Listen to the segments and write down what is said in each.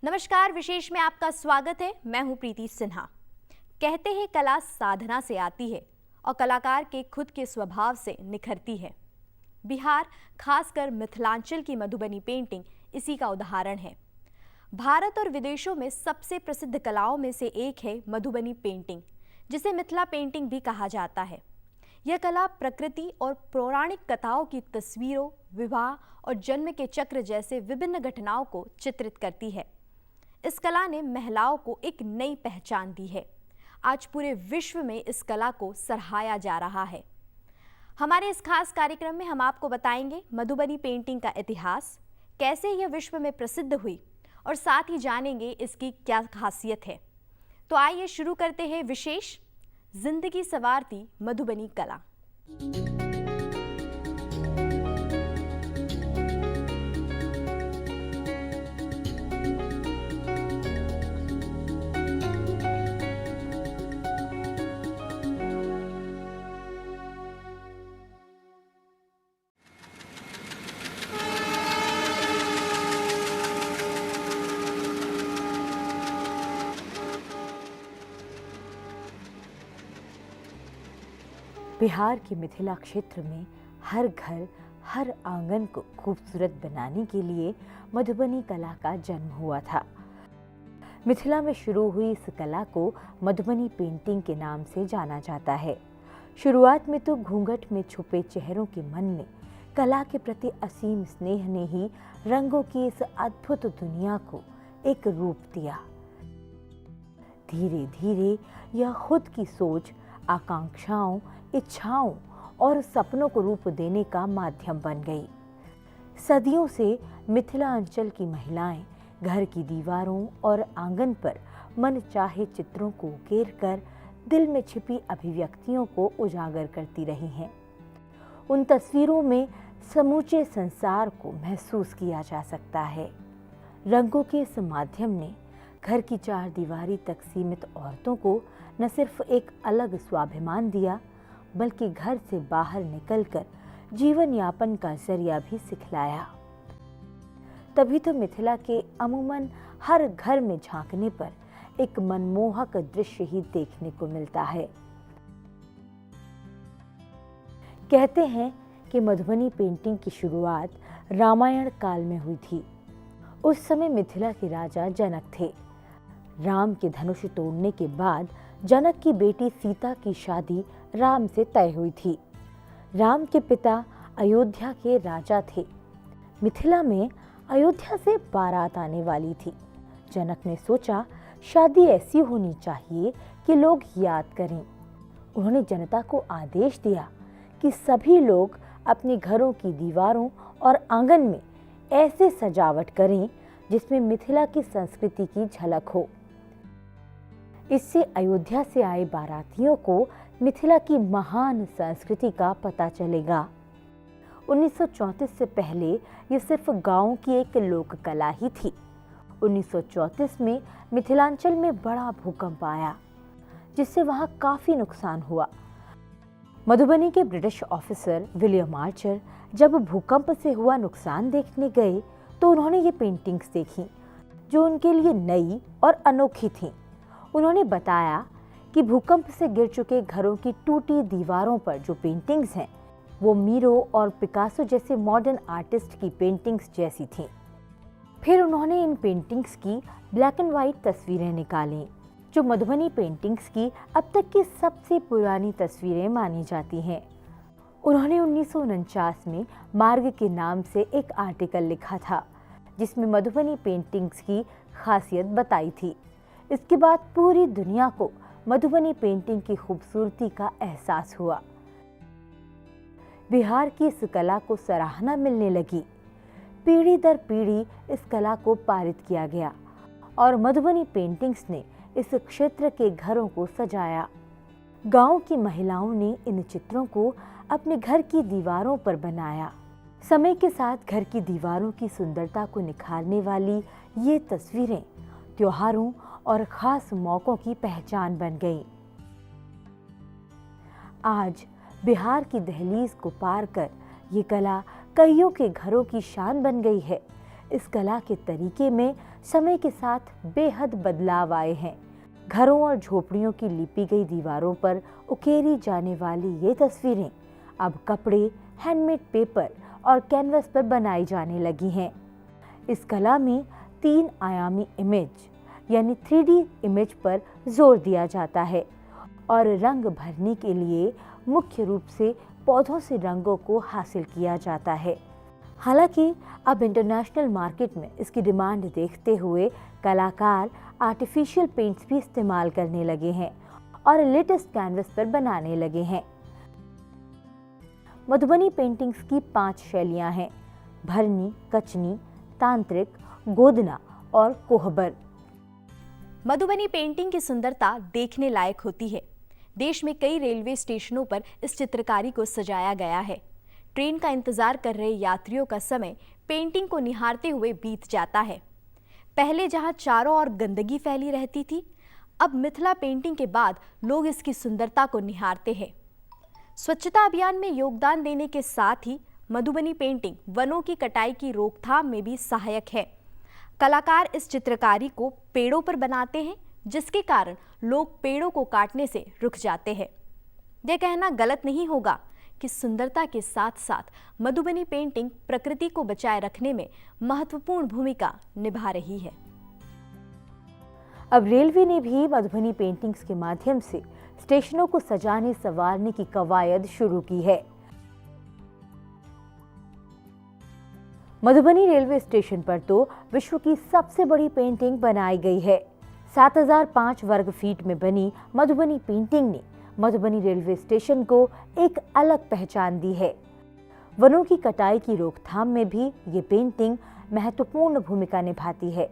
नमस्कार, विशेष में आपका स्वागत है। मैं हूं प्रीति सिन्हा। कहते हैं कला साधना से आती है और कलाकार के खुद के स्वभाव से निखरती है। बिहार, खासकर मिथिलांचल की मधुबनी पेंटिंग इसी का उदाहरण है। भारत और विदेशों में सबसे प्रसिद्ध कलाओं में से एक है मधुबनी पेंटिंग, जिसे मिथिला पेंटिंग भी कहा जाता है। यह कला प्रकृति और पौराणिक कथाओं की तस्वीरों, विवाह और जन्म के चक्र जैसे विभिन्न घटनाओं को चित्रित करती है। इस कला ने महिलाओं को एक नई पहचान दी है। आज पूरे विश्व में इस कला को सराहा जा रहा है। हमारे इस खास कार्यक्रम में हम आपको बताएंगे मधुबनी पेंटिंग का इतिहास, कैसे यह विश्व में प्रसिद्ध हुई और साथ ही जानेंगे इसकी क्या खासियत है। तो आइए शुरू करते हैं विशेष जिंदगी संवारती मधुबनी कला। बिहार के मिथिला क्षेत्र में हर घर, हर आंगन को खूबसूरत बनाने के लिए मधुबनी कला का जन्म हुआ था। मिथिला में शुरू हुई इस कला को मधुबनी पेंटिंग के नाम से जाना जाता है। शुरुआत में तो घूंघट में छुपे चेहरों के मन में कला के प्रति असीम स्नेह ने ही रंगों की इस अद्भुत दुनिया को एक रूप दिया। धीरे धीरे यह खुद की सोच, आकांक्षाओं, इच्छाओं और सपनों को रूप देने का माध्यम बन गई। सदियों से मिथिलांचल की महिलाएं घर की दीवारों और आंगन पर मनचाहे चित्रों को उकेर कर दिल में छिपी अभिव्यक्तियों को उजागर करती रही हैं। उन तस्वीरों में समूचे संसार को महसूस किया जा सकता है। रंगों के इस माध्यम ने घर की चार दीवारी तक सीमित औरतों को न सिर्फ एक अलग स्वाभिमान दिया, बल्कि घर से बाहर निकलकर जीवन यापन का जरिया भी सिखलाया। तभी तो मिथिला के अमूमन हर घर में झांकने पर एक मनमोहक दृश्य ही देखने को मिलता है। कहते हैं कि मधुबनी पेंटिंग की शुरुआत रामायण काल में हुई थी। उस समय मिथिला के राजा जनक थे। राम के धनुष तोड़ने के बाद जनक की बेटी सीता की शादी राम से तय हुई थी। राम के पिता अयोध्या के राजा थे। मिथिला में अयोध्या से बारात आने वाली थी। जनक ने सोचा शादी ऐसी होनी चाहिए कि लोग याद करें। उन्होंने जनता को आदेश दिया कि सभी लोग अपने घरों की दीवारों और आंगन में ऐसे सजावट करें जिसमें मिथिला की संस्कृति की झलक हो। इससे अयोध्या से आए बारातियों को मिथिला की महान संस्कृति का पता चलेगा। 1934 से पहले ये सिर्फ गांव की एक लोक कला ही थी। 1934 में मिथिलांचल में बड़ा भूकंप आया, जिससे वहां काफी नुकसान हुआ। मधुबनी के ब्रिटिश ऑफिसर विलियम आर्चर जब भूकंप से हुआ नुकसान देखने गए तो उन्होंने ये पेंटिंग्स देखी, जो उनके लिए नई और अनोखी थीं। उन्होंने बताया कि भूकंप से गिर चुके घरों की टूटी दीवारों पर जो पेंटिंग्स हैं, वो मीरो और पिकासो जैसे मॉडर्न आर्टिस्ट की पेंटिंग्स जैसी थीं। फिर उन्होंने इन पेंटिंग्स की ब्लैक एंड वाइट तस्वीरें निकालीं, जो मधुबनी पेंटिंग्स की अब तक की सबसे पुरानी तस्वीरें मानी जाती हैं। उन्होंने 1949 में मार्ग के नाम से एक आर्टिकल लिखा था, जिसमें मधुबनी पेंटिंग्स की खासियत बताई थी। इसके बाद पूरी दुनिया को मधुबनी पेंटिंग की खूबसूरती का एहसास हुआ। बिहार की इस कला को सराहना मिलने लगी। पीढ़ी दर पीढ़ी इस कला को पारित किया गया और मधुबनी पेंटिंग्स ने इस क्षेत्र के घरों को सजाया। गांव की महिलाओं ने इन चित्रों को अपने घर की दीवारों पर बनाया। समय के साथ घर की दीवारों की सुंदरता को निखारने वाली ये तस्वीरें त्योहारों और खास मौकों की पहचान बन गई। आज बिहार की दहलीज को पार कर ये कला कईयों के घरों की शान बन गई है। इस कला के तरीके में समय के साथ बेहद बदलाव आए हैं। घरों और झोपड़ियों की लिपी गई दीवारों पर उकेरी जाने वाली ये तस्वीरें अब कपड़े, हैंडमेड पेपर और कैनवस पर बनाई जाने लगी हैं। इस कला में 3 आयामी इमेज यानी 3D इमेज पर जोर दिया जाता है और रंग भरने के लिए मुख्य रूप से पौधों से रंगों को हासिल किया जाता है। हालांकि अब इंटरनेशनल मार्केट में इसकी डिमांड देखते हुए कलाकार आर्टिफिशियल पेंट्स भी इस्तेमाल करने लगे हैं और लेटेस्ट कैनवस पर बनाने लगे हैं। मधुबनी पेंटिंग्स की 5 शैलियां हैं: भरनी, कचनी, तांत्रिक, गोदना और कोहबर। मधुबनी पेंटिंग की सुंदरता देखने लायक होती है। देश में कई रेलवे स्टेशनों पर इस चित्रकारी को सजाया गया है। ट्रेन का इंतजार कर रहे यात्रियों का समय पेंटिंग को निहारते हुए बीत जाता है। पहले जहां चारों ओर गंदगी फैली रहती थी, अब मिथिला पेंटिंग के बाद लोग इसकी सुंदरता को निहारते हैं। स्वच्छता अभियान में योगदान देने के साथ ही मधुबनी पेंटिंग वनों की कटाई की रोकथाम में भी सहायक है। कलाकार इस चित्रकारी को पेड़ों पर बनाते हैं, जिसके कारण लोग पेड़ों को काटने से रुक जाते हैं। यह कहना गलत नहीं होगा कि सुंदरता के साथ साथ मधुबनी पेंटिंग प्रकृति को बचाए रखने में महत्वपूर्ण भूमिका निभा रही है। अब रेलवे ने भी मधुबनी पेंटिंग्स के माध्यम से स्टेशनों को सजाने संवारने की कवायद शुरू की है। मधुबनी रेलवे स्टेशन पर तो विश्व की सबसे बड़ी पेंटिंग बनाई गई है। 7005 वर्ग फीट में बनी मधुबनी पेंटिंग ने मधुबनी रेलवे स्टेशन को एक अलग पहचान दी है। वनों की कटाई की रोकथाम में भी ये पेंटिंग महत्वपूर्ण भूमिका निभाती है।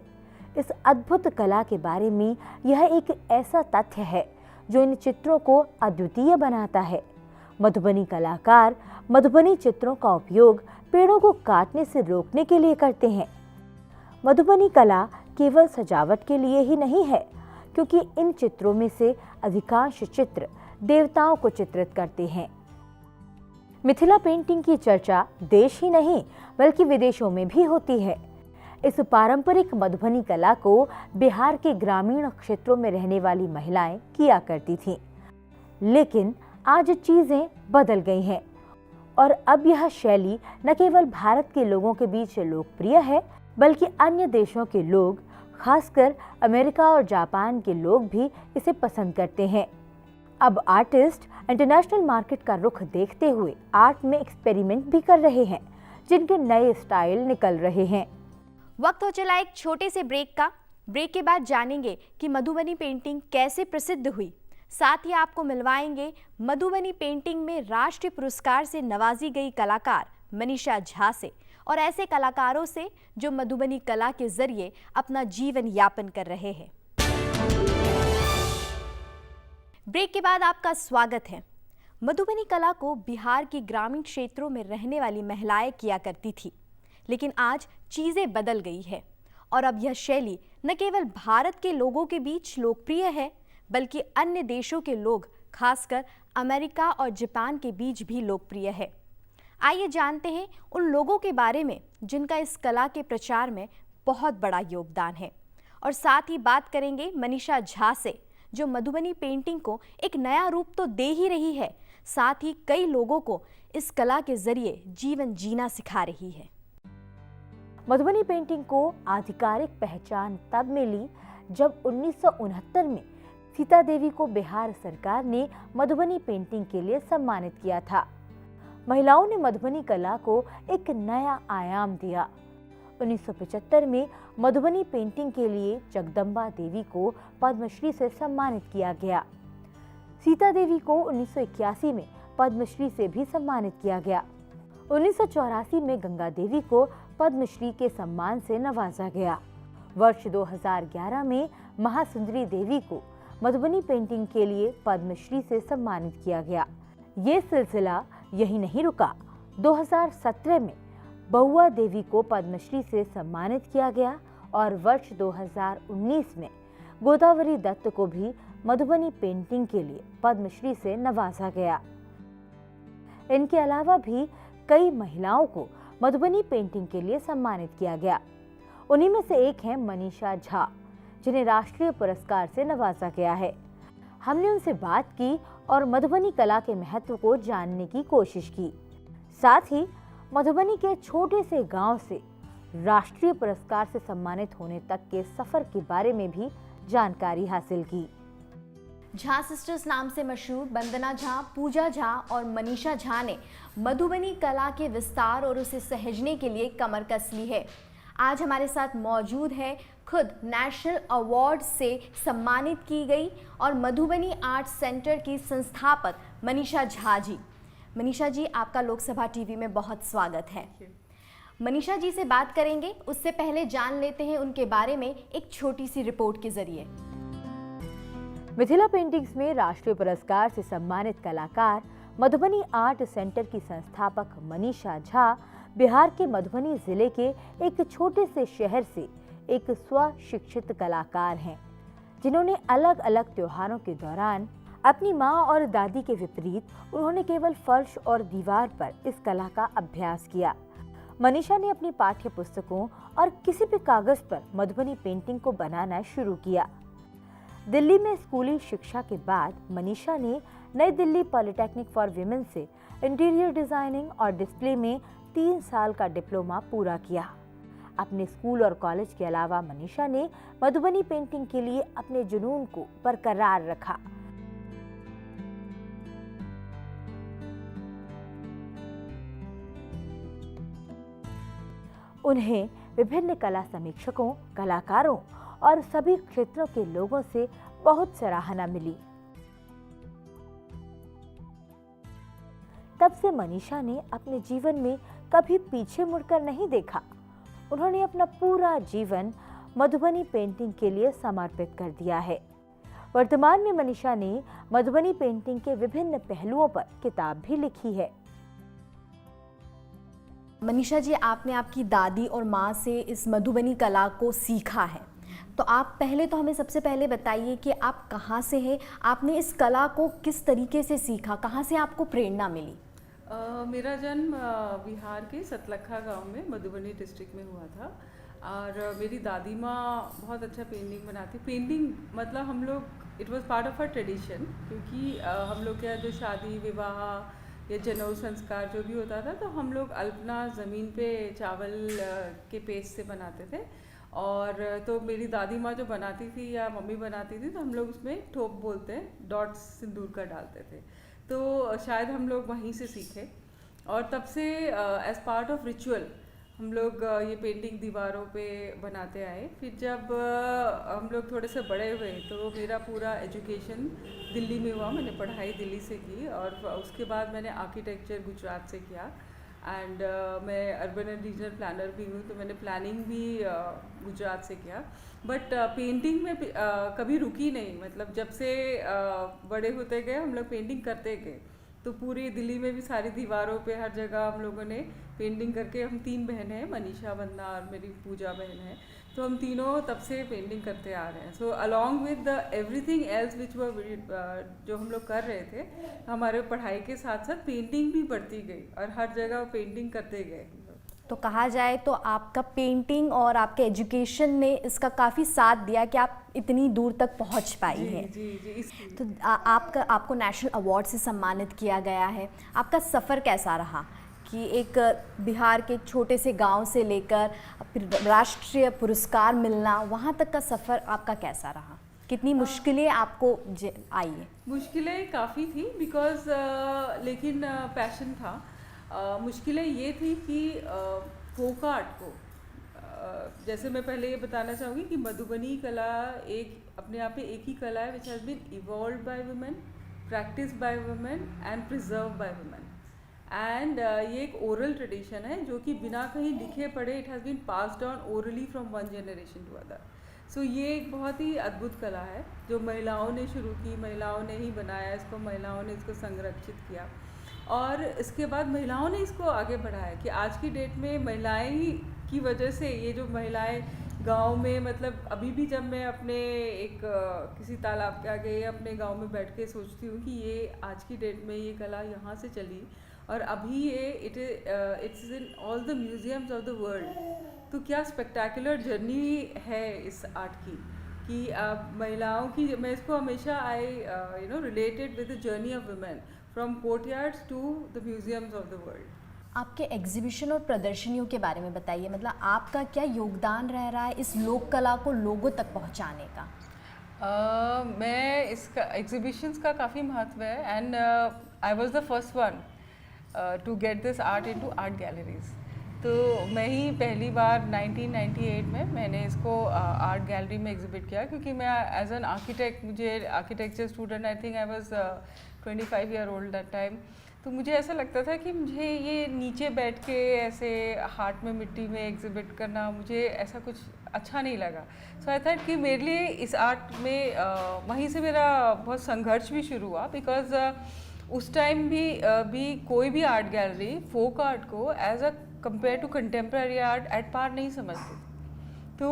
इस अद्भुत कला के बारे में यह एक ऐसा तथ्य है जो इन चित्रों को अद्वितीय बनाता है। मधुबनी कलाकार मधुबनी चित्रों का उपयोग पेड़ों को काटने से रोकने के लिए करते हैं। मधुबनी कला केवल सजावट के लिए ही नहीं है, क्योंकि इन चित्रों में से अधिकांश चित्र देवताओं को चित्रित करते हैं। मिथिला पेंटिंग की चर्चा देश ही नहीं बल्कि विदेशों में भी होती है। इस पारंपरिक मधुबनी कला को बिहार के ग्रामीण क्षेत्रों में रहने वाली महिलाएं किया करती थीं। लेकिन आज चीजें बदल गई हैं और अब यह शैली न केवल भारत के लोगों के बीच लोकप्रिय है, बल्कि अन्य देशों के लोग, खासकर अमेरिका और जापान के लोग भी इसे पसंद करते हैं। अब आर्टिस्ट इंटरनेशनल मार्केट का रुख देखते हुए आर्ट में एक्सपेरिमेंट भी कर रहे हैं, जिनके नए स्टाइल निकल रहे हैं। वक्त हो चला एक छोटे से ब्रेक का। ब्रेक के बाद जानेंगे कि मधुबनी पेंटिंग कैसे प्रसिद्ध हुई। साथ ही आपको मिलवाएंगे मधुबनी पेंटिंग में राष्ट्रीय पुरस्कार से नवाजी गई कलाकार मनीषा झा से और ऐसे कलाकारों से जो मधुबनी कला के जरिए अपना जीवन यापन कर रहे हैं। ब्रेक के बाद आपका स्वागत है। मधुबनी कला को बिहार की ग्रामीण क्षेत्रों में रहने वाली महिलाएं किया करती थी, लेकिन आज चीजें बदल गई है और अब यह शैली न केवल भारत के लोगों के बीच लोकप्रिय है, बल्कि अन्य देशों के लोग, खासकर अमेरिका और जापान के बीच भी लोकप्रिय है। आइए जानते हैं उन लोगों के बारे में जिनका इस कला के प्रचार में बहुत बड़ा योगदान है, और साथ ही बात करेंगे मनीषा झा से, जो मधुबनी पेंटिंग को एक नया रूप तो दे ही रही है, साथ ही कई लोगों को इस कला के जरिए जीवन जीना सिखा रही है। मधुबनी पेंटिंग को आधिकारिक पहचान तब मिली जब 1969 में सीता देवी को बिहार सरकार ने मधुबनी पेंटिंग के लिए सम्मानित किया था। महिलाओं ने मधुबनी कला को एक नया आयाम दिया। 1975 में मधुबनी पेंटिंग के लिए जगदम्बा देवी को पद्मश्री से सम्मानित किया गया। सीता देवी को 1981 में पद्मश्री से भी सम्मानित किया गया। 1984 में गंगा देवी को पद्मश्री के सम्मान से नवाजा गया। वर्ष 2011 में महासुंदरी देवी को मधुबनी पेंटिंग के लिए पद्मश्री से सम्मानित किया गया। ये सिलसिला यही नहीं रुका। 2017 में बहुआ देवी को पद्मश्री से सम्मानित किया गया और वर्ष 2019 में गोदावरी दत्त को भी मधुबनी पेंटिंग के लिए पद्मश्री से नवाजा गया। इनके अलावा भी कई महिलाओं को मधुबनी पेंटिंग के लिए सम्मानित किया गया। उन्हीं में से एक हैं मनीषा झा, जिन्हें राष्ट्रीय पुरस्कार से नवाजा गया है। हमने उनसे बात की और मधुबनी कला के महत्व को जानने की कोशिश की। साथ ही मधुबनी के छोटे से गांव से राष्ट्रीय पुरस्कार से सम्मानित होने तक के सफर के बारे में भी जानकारी हासिल की। झा सिस्टर्स नाम से मशहूर वंदना झा, पूजा झा और मनीषा झा ने मधुबनी कला के विस्तार और उसे सहेजने के लिए कमर कस ली है। आज हमारे साथ मौजूद है खुद नेशनल अवार्ड से सम्मानित की गई और मधुबनी आर्ट सेंटर की संस्थापक मनीषा झा जी। मनीषा जी, आपका लोकसभा टीवी में बहुत स्वागत है। मनीषा जी से बात करेंगे, उससे पहले जान लेते हैं उनके बारे में एक छोटी सी रिपोर्ट के जरिए। मिथिला पेंटिंग्स में राष्ट्रीय पुरस्कार से सम्मानित कलाकार मधुबनी आर्ट सेंटर की संस्थापक मनीषा झा बिहार के मधुबनी जिले के एक छोटे से शहर से एक स्वशिक्षित कलाकार हैं, जिन्होंने अलग अलग त्योहारों के दौरान अपनी मां और दादी के विपरीत उन्होंने केवल फर्श और दीवार पर इस कला का अभ्यास किया। मनीषा ने अपनी पाठ्य पुस्तकों और किसी भी कागज पर मधुबनी पेंटिंग को बनाना शुरू किया। दिल्ली में स्कूली शिक्षा के बाद मनीषा ने नई दिल्ली पॉलिटेक्निक फॉर विमेन से इंटीरियर डिजाइनिंग और डिस्प्ले में 3 साल का डिप्लोमा पूरा किया। अपने स्कूल और कॉलेज के अलावा मनीषा ने मधुबनी पेंटिंग के लिए अपने जुनून को बरकरार रखा। उन्हें विभिन्न कला समीक्षकों, कलाकारों और सभी क्षेत्रों के लोगों से बहुत सराहना मिली। तब से मनीषा ने अपने जीवन में कभी पीछे मुड़कर नहीं देखा। उन्होंने अपना पूरा जीवन मधुबनी पेंटिंग के लिए समर्पित कर दिया है। वर्तमान में मनीषा ने मधुबनी पेंटिंग के विभिन्न पहलुओं पर किताब भी लिखी है। मनीषा जी, आपने आपकी दादी और माँ से इस मधुबनी कला को सीखा है, तो आप पहले तो हमें सबसे पहले बताइए कि आप कहाँ से हैं, आपने इस कला को किस तरीके से सीखा, कहाँ से आपको प्रेरणा मिली? मेरा जन्म बिहार के सतलखा गांव में मधुबनी डिस्ट्रिक्ट में हुआ था और मेरी दादी माँ बहुत अच्छा पेंटिंग बनाती। पेंटिंग मतलब हम लोग it was part of a tradition, क्योंकि हम लोग के जो शादी विवाह या जनेऊ संस्कार जो भी होता था तो हम लोग अल्पना ज़मीन पे चावल के पेस्ट से बनाते थे। और तो मेरी दादी माँ जो बनाती थी या मम्मी बनाती थी तो हम लोग उसमें ठोप बोलते हैं, डॉट्स सिंदूर का डालते थे। तो शायद हम लोग वहीं से सीखे और तब से एज पार्ट ऑफ रिचुअल हम लोग ये पेंटिंग दीवारों पे बनाते आए। फिर जब हम लोग थोड़े से बड़े हुए तो मेरा पूरा एजुकेशन दिल्ली में हुआ, मैंने पढ़ाई दिल्ली से की और उसके बाद मैंने आर्किटेक्चर गुजरात से किया एंड मैं अर्बन एंड रीजनल प्लानर भी हूँ, तो मैंने प्लानिंग भी गुजरात से किया। बट पेंटिंग में कभी रुकी नहीं, मतलब जब से बड़े होते गए हम लोग पेंटिंग करते गए। तो पूरी दिल्ली में भी सारी दीवारों पे हर जगह हम लोगों ने पेंटिंग करके, हम 3 बहनें हैं, मनीषा, वंदना और मेरी पूजा बहन है, तो हम तीनों तब से पेंटिंग करते आ रहे हैं। So along with everything else which जो हम लोग कर रहे थे, हमारे पढ़ाई के साथ साथ पेंटिंग भी बढ़ती गई और हर जगह पेंटिंग करते गए। तो कहा जाए तो आपका पेंटिंग और आपके एजुकेशन ने इसका काफ़ी साथ दिया कि आप इतनी दूर तक पहुंच पाई हैं। जी। तो आपको नेशनल अवार्ड से सम्मानित किया गया है। आपका सफ़र कैसा रहा कि एक बिहार के छोटे से गांव से लेकर राष्ट्रीय पुरस्कार मिलना, वहां तक का सफ़र आपका कैसा रहा? कितनी मुश्किलें आपको आई है? मुश्किलें काफ़ी थी बिकॉज लेकिन पैशन था। मुश्किलें ये थी कि फोक आर्ट को जैसे मैं पहले ये बताना चाहूँगी कि मधुबनी कला एक अपने आप में एक ही कला है which has been evolved by women, practice by women and preserve by women. And ये एक ओरल ट्रेडिशन है जो कि बिना कहीं लिखे पढ़े it has been passed on orally from one generation to other. So ये एक बहुत ही अद्भुत कला है जो महिलाओं ने शुरू की, महिलाओं ने ही बनाया इसको, महिलाओं ने इसको संरक्षित किया और इसके बाद महिलाओं ने इसको आगे बढ़ाया कि आज की डेट में महिलाएं ही की वजह से ये जो महिलाएं गांव में, मतलब अभी भी जब मैं अपने एक किसी तालाब के आगे अपने गांव में बैठ के सोचती हूँ कि ये आज की डेट में ये कला यहाँ से चली और अभी ये it's in all the museums of the world. तो क्या स्पेक्टेकुलर जर्नी है इस आर्ट की कि महिलाओं की, मैं इसको हमेशा related with the journey of women from courtyards to the museums of the world. आपके एग्जीबिशन और प्रदर्शनियों के बारे में बताइए, मतलब आपका क्या योगदान रह रहा है इस लोक कला को लोगों तक पहुंचाने का? मैं इसका एग्जीबिशंस का काफ़ी महत्व है, and I was the first one to get this art into art galleries. तो मैं ही पहली बार 1998 में मैंने इसको आर्ट गैलरी में एग्जिबिट किया, क्योंकि मैं एज एन आर्किटेक्ट, मुझे architecture student, I think I was 25 year old that time. तो मुझे ऐसा लगता था कि मुझे ये नीचे बैठ के ऐसे हाथ में मिट्टी में एग्जिबिट करना, मुझे ऐसा कुछ अच्छा नहीं लगा। सो आई थॉट कि मेरे लिए इस आर्ट में वहीं से मेरा बहुत संघर्ष भी शुरू हुआ, बिकॉज उस टाइम भी कोई भी आर्ट गैलरी फोक आर्ट को as a compare to contemporary art at par नहीं समझती। तो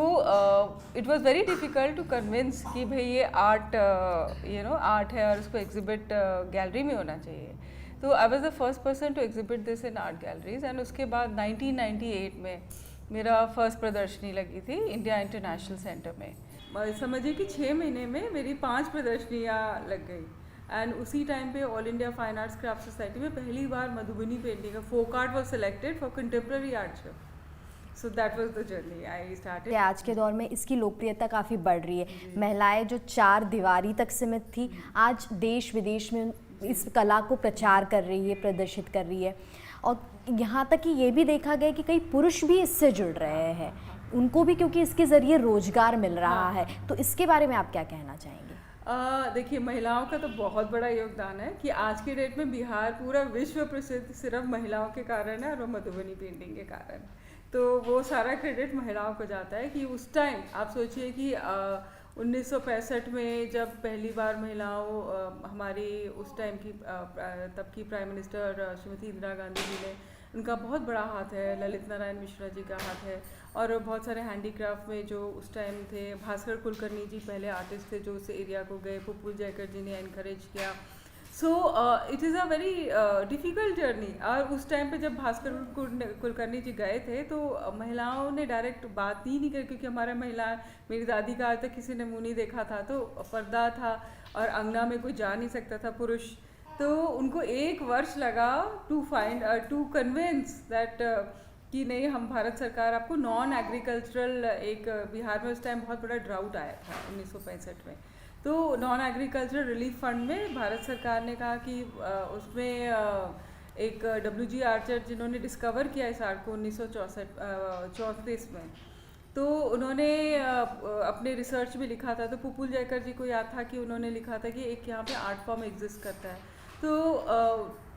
it was very difficult to convince कि भाई ये आर्ट आर्ट है और इसको एग्जिबिट गैलरी में होना चाहिए। तो I was the first person to exhibit this in art galleries, and उसके बाद 1998 में मेरा फर्स्ट प्रदर्शनी लगी थी इंडिया इंटरनेशनल सेंटर में। समझिए कि 6 महीने में मेरी 5 प्रदर्शनियाँ लग गई, एंड उसी टाइम पे all India fine arts craft society में पहली बार Madhubani painting folk art was selected for contemporary art show. So that was the journey I started. आज के दौर में इसकी लोकप्रियता काफ़ी बढ़ रही है। महिलाएं जो 4 दीवारी तक सीमित थी, आज देश विदेश में इस कला को प्रचार कर रही है, प्रदर्शित कर रही है, और यहाँ तक कि ये भी देखा गया कि कई पुरुष भी इससे जुड़ रहे हैं, उनको भी, क्योंकि इसके ज़रिए रोजगार मिल रहा है। तो इसके बारे में आप क्या कहना चाहेंगे? देखिए, महिलाओं का तो बहुत बड़ा योगदान है कि आज के डेट में बिहार पूरा विश्व प्रसिद्ध सिर्फ महिलाओं के कारण है, और वो मधुबनी पेंटिंग के कारण। तो वो सारा क्रेडिट महिलाओं को जाता है कि उस टाइम आप सोचिए कि 1965 में जब पहली बार महिलाओं, हमारी उस टाइम की तब की प्राइम मिनिस्टर श्रीमती इंदिरा गांधी जी ने, उनका बहुत बड़ा हाथ है, ललित नारायण मिश्रा जी का हाथ है, और बहुत सारे हैंडीक्राफ्ट में जो उस टाइम थे, भास्कर कुलकर्णी जी पहले आर्टिस्ट थे जो उस एरिया को गए, पुपुल जयकर जी ने इनकरेज किया। So it is a very difficult journey. और उस टाइम पे जब भास्कर कुलकर्णी जी गए थे तो महिलाओं ने डायरेक्ट बात ही नहीं करी, क्योंकि हमारा महिला, मेरी दादी का आज तक किसी ने मुँह नहीं देखा था, तो पर्दा था और अंगना में कोई जा नहीं सकता था पुरुष। तो उनको 1 वर्ष लगा टू कन्विंस दैट कि नहीं, हम भारत सरकार आपको नॉन एग्रीकल्चरल, एक बिहार में उस टाइम बहुत बड़ा ड्राउट आया था 1965 में, तो नॉन एग्रीकल्चरल रिलीफ फंड में भारत सरकार ने कहा कि उसमें एक WG आर्चर जिन्होंने डिस्कवर किया इस आर्ट को 1934 में, तो उन्होंने अपने रिसर्च में लिखा था, तो पुपुल जयकर जी को याद था कि उन्होंने लिखा था कि एक यहाँ पे आर्ट फॉर्म एग्जिस्ट करता है। तो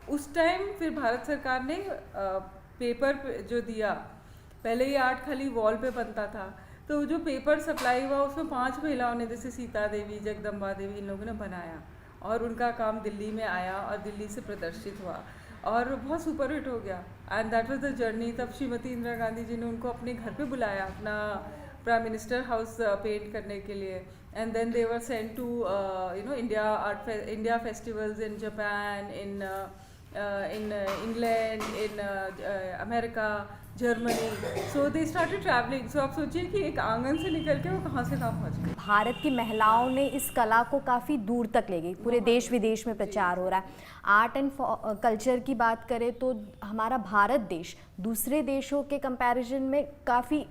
उस टाइम फिर भारत सरकार ने पेपर जो दिया, पहले ये आर्ट खाली वॉल पे बनता था, तो जो पेपर सप्लाई हुआ उसमें 5 महिलाओं ने, जैसे सीता देवी, जगदम्बा देवी, इन लोगों ने बनाया, और उनका काम दिल्ली में आया और दिल्ली से प्रदर्शित हुआ और बहुत सुपर हिट हो गया। And that was the journey. तब श्रीमती इंदिरा गांधी जी ने उनको अपने घर पे बुलाया, अपना प्राइम मिनिस्टर हाउस पेंट करने के लिए, and then they were sent to India festivals in Japan, in England, in America, Germany, so they started traveling. So आप सोचिए कि एक आंगन से निकल के वो कहाँ से कहाँ पहुँच गए। भारत की महिलाओं ने इस कला को काफ़ी दूर तक ले गई, पूरे देश विदेश में प्रचार हो रहा है। आर्ट एंड कल्चर की बात करें तो हमारा भारत देश दूसरे देशों के कंपैरिजन में काफ़ी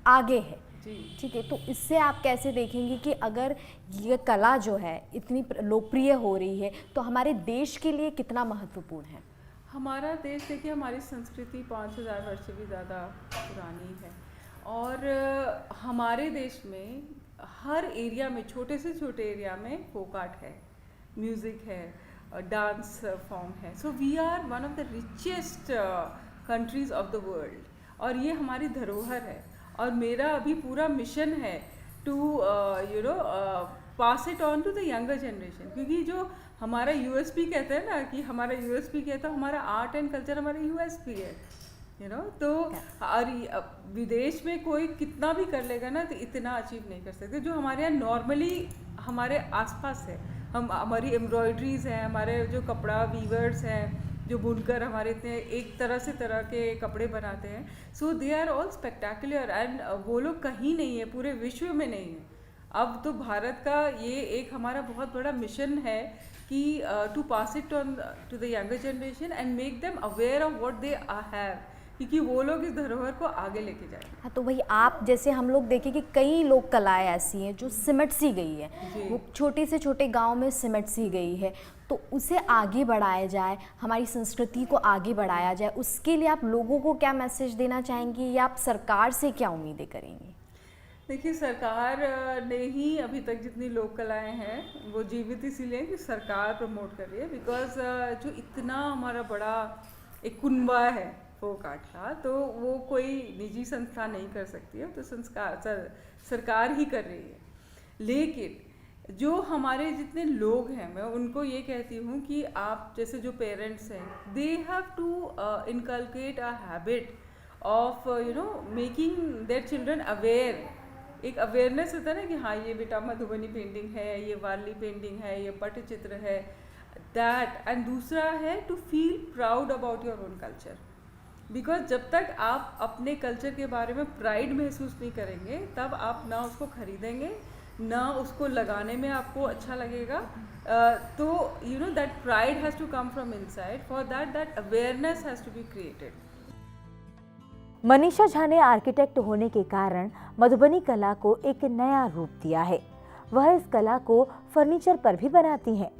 आगे है, ठीक है। तो इससे आप कैसे देखेंगे कि अगर ये कला जो है इतनी लोकप्रिय हो रही है तो हमारे देश के लिए कितना महत्वपूर्ण है? हमारा देश, देखिए, हमारी संस्कृति 5000 वर्ष से भी ज़्यादा पुरानी है, और हमारे देश में हर एरिया में, छोटे से छोटे एरिया में फोक आर्ट है, म्यूज़िक है, डांस फॉर्म है। So we are one of the richest countries of the world, और ये हमारी धरोहर है। और मेरा अभी पूरा मिशन है to pass it on to the younger generation, क्योंकि जो हमारा USP कहते हैं ना, कि हमारा USP कहता है, हमारा आर्ट एंड कल्चर हमारा USP है, तो और विदेश में कोई कितना भी कर लेगा ना, तो इतना अचीव नहीं कर सकते जो हमारे यहाँ नॉर्मली हमारे आसपास है। हमारी एम्ब्रॉयडरीज हैं, हमारे जो कपड़ा वीवर्स हैं, जो बुनकर हमारे इतने एक तरह के कपड़े बनाते हैं, so they are all spectacular and वो लोग कहीं नहीं है, पूरे विश्व में नहीं है। अब तो भारत का ये एक हमारा बहुत बड़ा मिशन है कि to pass it on to the younger generation and make them aware of what they have, क्योंकि वो लोग इस धरोहर को आगे लेके जाएंगे। हाँ, तो वही आप जैसे हम लोग देखें कि कई लोक कलाएं ऐसी हैं जो सिमट सी गई है, वो छोटे से छोटे गांव में सिमट सी गई है, तो उसे आगे बढ़ाया जाए, हमारी संस्कृति को आगे बढ़ाया जाए, उसके लिए आप लोगों को क्या मैसेज देना चाहेंगी या आप सरकार से क्या उम्मीदें करेंगी? देखिए, सरकार ने ही अभी तक जितनी लोक कलाएँ हैं वो जीवित इसीलिए कि सरकार प्रमोट कर रही है, बिकॉज जो इतना हमारा बड़ा एक कुनबा है फोक आर्ट का, तो वो कोई निजी संस्था नहीं कर सकती है, तो सरकार ही कर रही है। लेकिन जो हमारे जितने लोग हैं, मैं उनको ये कहती हूँ कि आप जैसे जो पेरेंट्स हैं, they have to inculcate a habit of making their children aware. एक अवेयरनेस होता है ना कि हाँ, ये बेटा मधुबनी पेंटिंग है, ये वारली पेंटिंग है, ये पटचित्र है, दैट। एंड दूसरा है to feel proud about your own culture, because जब तक आप अपने कल्चर के बारे में प्राइड महसूस नहीं करेंगे, तब आप ना उसको खरीदेंगे, ना उसको लगाने में आपको अच्छा लगेगा। तो that pride has to come from inside, for that awareness has to be created. Manisha Jha ने आर्किटेक्ट होने के कारण मधुबनी कला को एक नया रूप दिया है। वह इस कला को फर्नीचर पर भी बनाती हैं,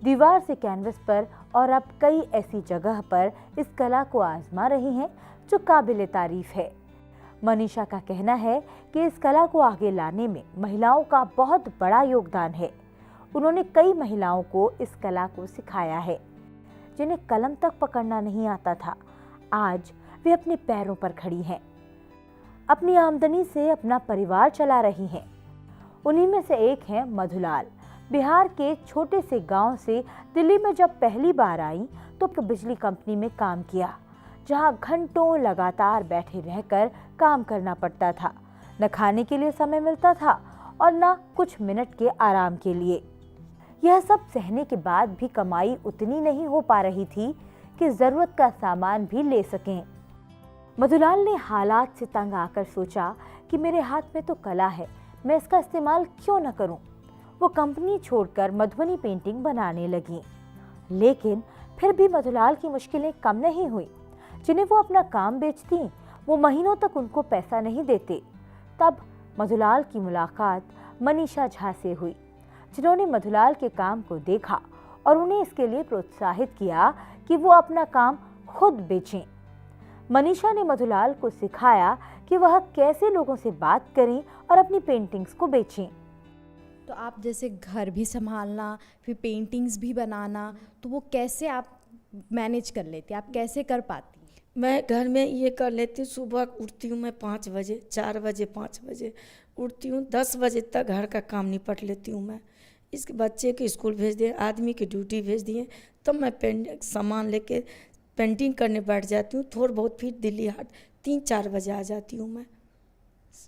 दीवार से कैनवस पर, और अब कई ऐसी जगह पर इस कला को आजमा रही हैं जो काबिले तारीफ है। मनीषा का कहना है कि इस कला को आगे लाने में महिलाओं का बहुत बड़ा योगदान है। उन्होंने कई महिलाओं को इस कला को सिखाया है जिन्हें कलम तक पकड़ना नहीं आता था। आज वे अपने पैरों पर खड़ी हैं, अपनी आमदनी से अपना परिवार चला रही हैं। उन्हीं में से एक हैं मधुलाल। बिहार के छोटे से गांव से दिल्ली में जब पहली बार आई तो बिजली कंपनी में काम किया, जहां घंटों लगातार बैठे रहकर काम करना पड़ता था। न खाने के लिए समय मिलता था और न कुछ मिनट के आराम के लिए। यह सब सहने के बाद भी कमाई उतनी नहीं हो पा रही थी कि जरूरत का सामान भी ले सकें। मधुलाल ने हालात से तंग आकर सोचा कि मेरे हाथ में तो कला है, मैं इसका इस्तेमाल क्यों न करूं। वो कंपनी छोड़कर मधुबनी पेंटिंग बनाने लगी। लेकिन फिर भी मधुलाल की मुश्किलें कम नहीं हुई। जिन्हें वो अपना काम बेचती, वो महीनों तक उनको पैसा नहीं देते। तब मधुलाल की मुलाकात मनीषा झा से हुई, जिन्होंने मधुलाल के काम को देखा और उन्हें इसके लिए प्रोत्साहित किया कि वो अपना काम खुद बेचें। मनीषा ने मधुलाल को सिखाया कि वह कैसे लोगों से बात करें और अपनी पेंटिंग्स को बेचें। तो आप जैसे घर भी संभालना, फिर पेंटिंग्स भी बनाना, तो वो कैसे आप मैनेज कर लेती, आप कैसे कर पाती? मैं घर में ये कर लेती हूँ, सुबह उठती हूँ मैं 5 बजे, 4 बजे 5 बजे उठती हूँ, 10 बजे तक घर का काम निपट लेती हूँ मैं। इसके बच्चे के स्कूल भेज दिए, आदमी की ड्यूटी भेज दिए, तब मैं सामान लेके पेंटिंग करने बैठ जाती हूँ। थोड़ा बहुत फिर दिल्ली हाट 3-4 बजे आ जाती हूँ मैं।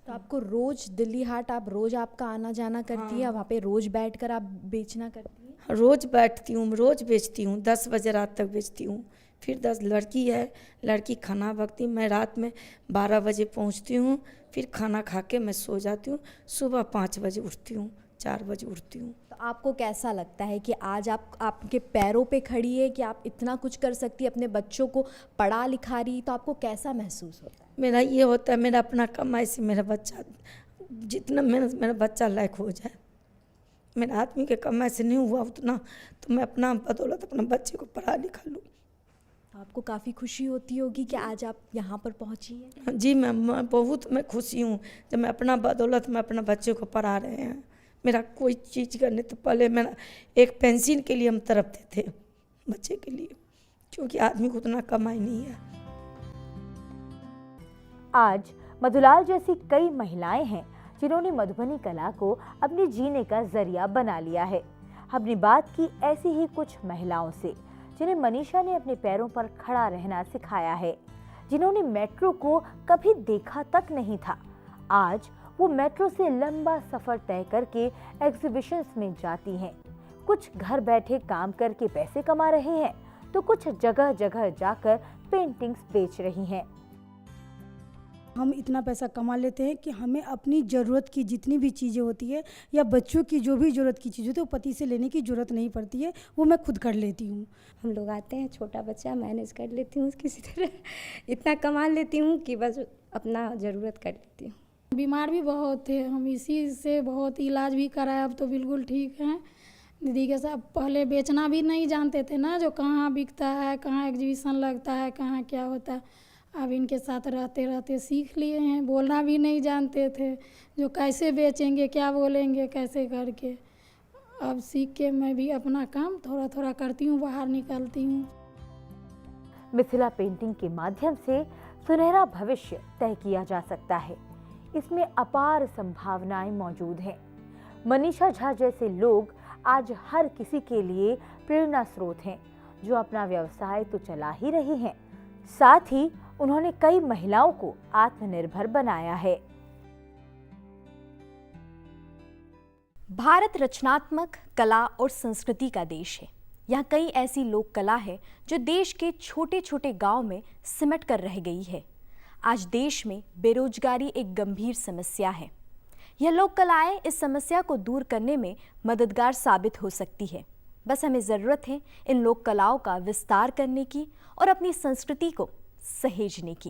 तो आपको रोज दिल्ली हाट, आप रोज आपका आना जाना करती है, वहाँ पे रोज बैठकर आप बेचना करती है? रोज बैठती हूँ, रोज बेचती हूँ, 10 बजे रात तक बेचती हूँ। फिर 10 लड़की है, लड़की खाना भगती, मैं रात में 12 बजे पहुँचती हूँ, फिर खाना खा के मैं सो जाती हूँ। सुबह 5 बजे उठती हूँ, 4 बजे उठती हूँ। तो आपको कैसा लगता है कि आज आप आपके पैरों पे खड़ी है, कि आप इतना कुछ कर सकती है, अपने बच्चों को पढ़ा लिखा रही, तो आपको कैसा महसूस होता है? मेरा ये होता है, मेरा अपना कमाई से मेरा बच्चा, जितना मेहनत मेरा बच्चा लायक हो जाए। मेरा आदमी के कमाई से नहीं हुआ उतना, तो मैं अपना बदौलत अपने बच्चे को पढ़ा लिखा लूँ। तो आपको काफ़ी खुशी होती होगी कि आज आप यहाँ पर पहुँची हैं? जी मैं बहुत खुशी हूँ जब मैं अपना बदौलत में अपना बच्चे को पढ़ा रहे हैं। मेरा कोई चीज़ करने तो पहले मेरा एक पेंसिल के लिए हम तड़पते थे बच्चे के लिए, क्योंकि आदमी को उतना कमाई नहीं है। आज मधुलाल जैसी कई महिलाएं हैं जिन्होंने मधुबनी कला को अपने जीने का जरिया बना लिया है। हमने बात की ऐसी ही कुछ महिलाओं से जिन्हें मनीषा ने अपने पैरों पर खड़ा रहना सिखाया है, जिन्होंने मेट्रो को कभी देखा तक नहीं था। आज वो मेट्रो से लंबा सफर तय करके एग्जीबिशंस में जाती हैं। कुछ घर बैठे काम करके पैसे कमा रहे हैं, तो कुछ जगह जगह जाकर पेंटिंग्स बेच रही हैं। हम इतना पैसा कमा लेते हैं कि हमें अपनी ज़रूरत की जितनी भी चीज़ें होती है या बच्चों की जो भी ज़रूरत की चीज़ होती है वो पति से लेने की ज़रूरत नहीं पड़ती है, वो मैं खुद कर लेती हूँ। हम लोग आते हैं, छोटा बच्चा मैनेज कर लेती हूँ किसी तरह, इतना कमा लेती हूँ कि बस अपना ज़रूरत कर लेती हूँ। बीमार भी बहुत थे, हम इसी से बहुत इलाज भी कराया, अब तो बिल्कुल ठीक हैं। दीदी के साथ पहले बेचना भी नहीं जानते थे ना, जो कहाँ बिकता है, कहाँ एग्जीबिशन लगता है, कहाँ क्या होता है। अब इनके साथ रहते रहते सीख लिए हैं, बोलना भी नहीं जानते थे, जो कैसे बेचेंगे, क्या बोलेंगे, कैसे करके। अब सीख के मैं भी अपना काम थोड़ा थोड़ा करती हूँ, बाहर निकलती हूँ। मिथिला पेंटिंग के माध्यम से सुनहरा भविष्य तय किया जा सकता है। इसमें अपार संभावनाएं मौजूद हैं। मनीषा झा जैसे लोग आज हर किसी के लिए प्रेरणा स्रोत हैं, जो अपना व्यवसाय तो चला ही रहे हैं, साथ ही उन्होंने कई महिलाओं को आत्मनिर्भर बनाया है। भारत रचनात्मक कला और संस्कृति का देश है। यहाँ कई ऐसी लोक कला है जो देश के छोटे छोटे गांव में सिमट कर रह गई है। आज देश में बेरोजगारी एक गंभीर समस्या है। यह लोक कलाएं इस समस्या को दूर करने में मददगार साबित हो सकती है। बस हमें ज़रूरत है इन लोक कलाओं का विस्तार करने की और अपनी संस्कृति को सहेजने की।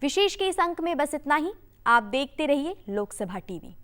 विशेष के इस अंक में बस इतना ही। आप देखते रहिए लोकसभा टीवी।